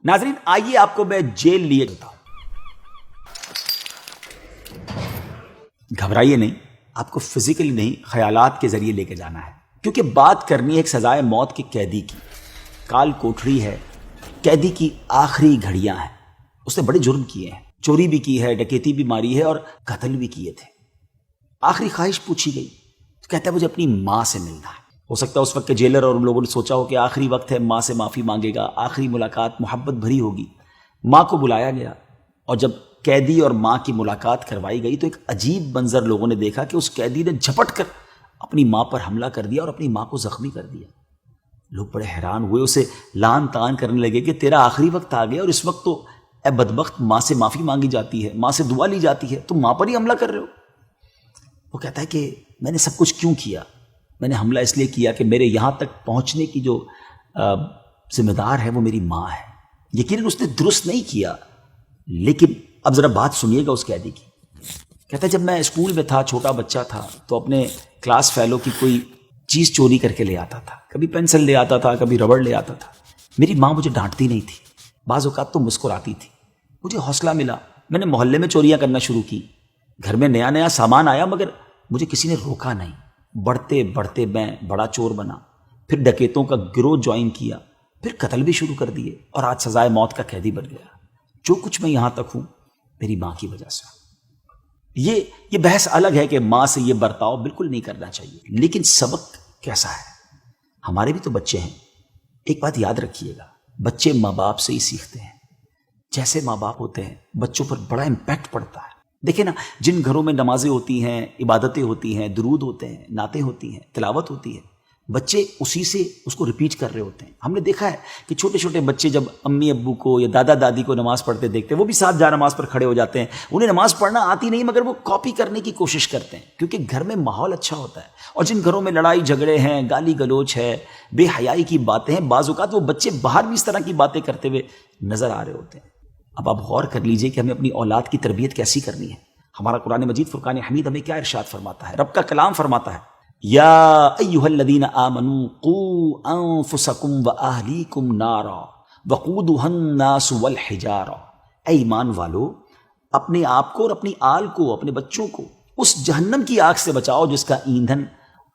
ناظرین آئیے آپ کو میں جیل لیے جاتا ہوں. گھبرائیے نہیں، آپ کو فزیکلی نہیں خیالات کے ذریعے لے کے جانا ہے، کیونکہ بات کرنی ہے ایک سزائے موت کے قیدی کی. کال کوٹری ہے، قیدی کی آخری گھڑیاں ہیں. اس نے بڑے جرم کیے ہیں، چوری بھی کی ہے، ڈکیتی بھی ماری ہے اور قتل بھی کیے تھے. آخری خواہش پوچھی گئی تو کہتا ہے مجھے اپنی ماں سے ملنا ہے. ہو سکتا ہے اس وقت کے جیلر اور ان لوگوں نے سوچا ہو کہ آخری وقت ہے، ماں سے معافی مانگے گا، آخری ملاقات محبت بھری ہوگی. ماں کو بلایا گیا اور جب قیدی اور ماں کی ملاقات کروائی گئی تو ایک عجیب منظر لوگوں نے دیکھا کہ اس قیدی نے جھپٹ کر اپنی ماں پر حملہ کر دیا اور اپنی ماں کو زخمی کر دیا. لوگ بڑے حیران ہوئے، اسے لان تان کرنے لگے کہ تیرا آخری وقت آ گیا اور اس وقت تو اے بدبخت ماں سے معافی مانگی جاتی ہے، ماں سے دعا لی جاتی ہے، تم ماں پر ہی حملہ کر رہے ہو. وہ کہتا ہے کہ میں نے سب کچھ کیوں کیا؟ میں نے حملہ اس لیے کیا کہ میرے یہاں تک پہنچنے کی جو ذمہ دار ہے وہ میری ماں ہے. یقیناً اس نے درست نہیں کیا، لیکن اب ذرا بات سنیے گا اس قیدی کی. کہتا ہے جب میں اسکول میں تھا، چھوٹا بچہ تھا، تو اپنے کلاس فیلو کی کوئی چیز چوری کر کے لے آتا تھا. کبھی پینسل لے آتا تھا، کبھی ربڑ لے آتا تھا. میری ماں مجھے ڈانٹتی نہیں تھی، بعض اوقات تو مسکراتی تھی. مجھے حوصلہ ملا، میں نے محلے میں چوریاں کرنا شروع کی. گھر میں نیا نیا سامان آیا مگر مجھے کسی نے روکا نہیں. بڑھتے بڑھتے میں بڑا چور بنا، پھر ڈکیتوں کا گروہ جوائن کیا، پھر قتل بھی شروع کر دیے اور آج سزائے موت کا قیدی بن گیا. جو کچھ میں یہاں تک ہوں میری ماں کی وجہ سے. یہ بحث الگ ہے کہ ماں سے یہ برتاؤ بالکل نہیں کرنا چاہیے، لیکن سبق کیسا ہے؟ ہمارے بھی تو بچے ہیں. ایک بات یاد رکھیے گا، بچے ماں باپ سے ہی سیکھتے ہیں. جیسے ماں باپ ہوتے ہیں بچوں پر بڑا امپیکٹ پڑتا ہے. دیکھیں نا، جن گھروں میں نمازیں ہوتی ہیں، عبادتیں ہوتی ہیں، درود ہوتے ہیں، نعتیں ہوتی ہیں، تلاوت ہوتی ہے، بچے اسی سے اس کو ریپیٹ کر رہے ہوتے ہیں. ہم نے دیکھا ہے کہ چھوٹے چھوٹے بچے جب امی ابو کو یا دادا دادی کو نماز پڑھتے دیکھتے ہیں، وہ بھی ساتھ جا نماز پر کھڑے ہو جاتے ہیں. انہیں نماز پڑھنا آتی نہیں مگر وہ کاپی کرنے کی کوشش کرتے ہیں، کیونکہ گھر میں ماحول اچھا ہوتا ہے. اور جن گھروں میں لڑائی جھگڑے ہیں، گالی گلوچ ہے، بے حیائی کی باتیں ہیں، بعض اوقات وہ بچے باہر بھی اس طرح کی باتیں کرتے ہوئے نظر آ رہے ہوتے ہیں. اب آپ غور کر لیجئے کہ ہمیں اپنی اولاد کی تربیت کیسی کرنی ہے. ہمارا قرآن مجید فرقان حمید ہمیں کیا ارشاد فرماتا ہے؟ رب کا کلام فرماتا ہے، یا ایھا الذین آمنوا قوا انفسکم واہلیکم نارا وقودھا الناس والحجارہ. اے ایمان والو، اپنے آپ کو اور اپنی آل کو، اپنے بچوں کو اس جہنم کی آگ سے بچاؤ جس کا ایندھن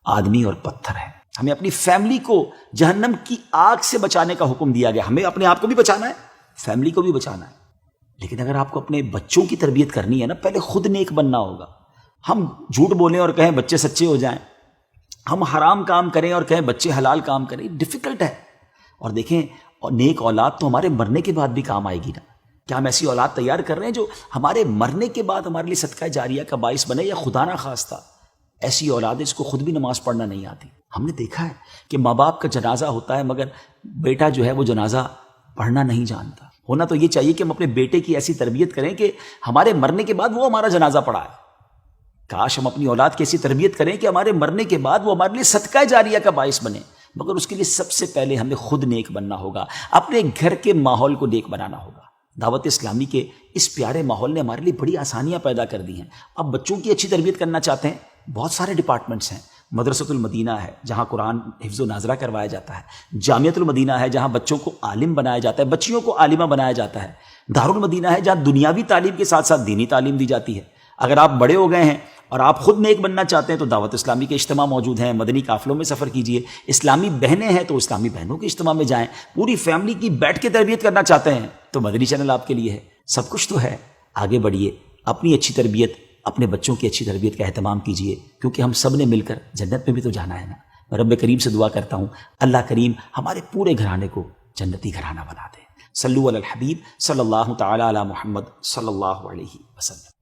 آدمی اور پتھر ہے. ہمیں اپنی فیملی کو جہنم کی آگ سے بچانے کا حکم دیا گیا. ہمیں اپنے آپ کو بھی بچانا ہے، فیملی کو بھی بچانا ہے. لیکن اگر آپ کو اپنے بچوں کی تربیت کرنی ہے نا، پہلے خود نیک بننا ہوگا. ہم جھوٹ بولیں اور کہیں بچے سچے ہو جائیں، ہم حرام کام کریں اور کہیں بچے حلال کام کریں، ڈیفیکلٹ ہے. اور دیکھیں، نیک اولاد تو ہمارے مرنے کے بعد بھی کام آئے گی نا. کیا ہم ایسی اولاد تیار کر رہے ہیں جو ہمارے مرنے کے بعد ہمارے لیے صدقہ جاریہ کا باعث بنے، یا خدا نہ خواستہ ایسی اولاد ہے جس کو خود بھی نماز پڑھنا نہیں آتی؟ ہم نے دیکھا ہے کہ ماں باپ کا جنازہ ہوتا ہے مگر بیٹا جو ہے وہ جنازہ پڑھنا نہیں جانتا. ہونا تو یہ چاہیے کہ ہم اپنے بیٹے کی ایسی تربیت کریں کہ ہمارے مرنے کے بعد وہ ہمارا جنازہ پڑھائے. کاش ہم اپنی اولاد کی ایسی تربیت کریں کہ ہمارے مرنے کے بعد وہ ہمارے لیے صدقہ جاریہ کا باعث بنے. مگر اس کے لیے سب سے پہلے ہمیں خود نیک بننا ہوگا، اپنے گھر کے ماحول کو نیک بنانا ہوگا. دعوت اسلامی کے اس پیارے ماحول نے ہمارے لیے بڑی آسانیاں پیدا کر دی ہیں. اب بچوں کی اچھی تربیت کرنا چاہتے ہیں، بہت سارے ڈپارٹمنٹس ہیں. مدرسۃ المدینہ ہے جہاں قرآن حفظ و ناظرہ کروایا جاتا ہے. جامعۃ المدینہ ہے جہاں بچوں کو عالم بنایا جاتا ہے، بچیوں کو عالمہ بنایا جاتا ہے. دارالمدینہ ہے جہاں دنیاوی تعلیم کے ساتھ ساتھ دینی تعلیم دی جاتی ہے. اگر آپ بڑے ہو گئے ہیں اور آپ خود نیک بننا چاہتے ہیں تو دعوت اسلامی کے اجتماع موجود ہیں. مدنی قافلوں میں سفر کیجئے. اسلامی بہنیں ہیں تو اسلامی بہنوں کے اجتماع میں جائیں. پوری فیملی کی بیٹھ کے تربیت کرنا چاہتے ہیں تو مدنی چینل آپ کے لیے ہے. سب کچھ تو ہے. آگے بڑھیے، اپنی اچھی تربیت، اپنے بچوں کی اچھی تربیت کا اہتمام کیجئے، کیونکہ ہم سب نے مل کر جنت میں بھی تو جانا ہے نا. میں رب کریم سے دعا کرتا ہوں اللہ کریم ہمارے پورے گھرانے کو جنتی گھرانہ بنا دے. صلو علی الحبیب صلی اللہ تعالی علی محمد صلی اللہ علیہ وسلم.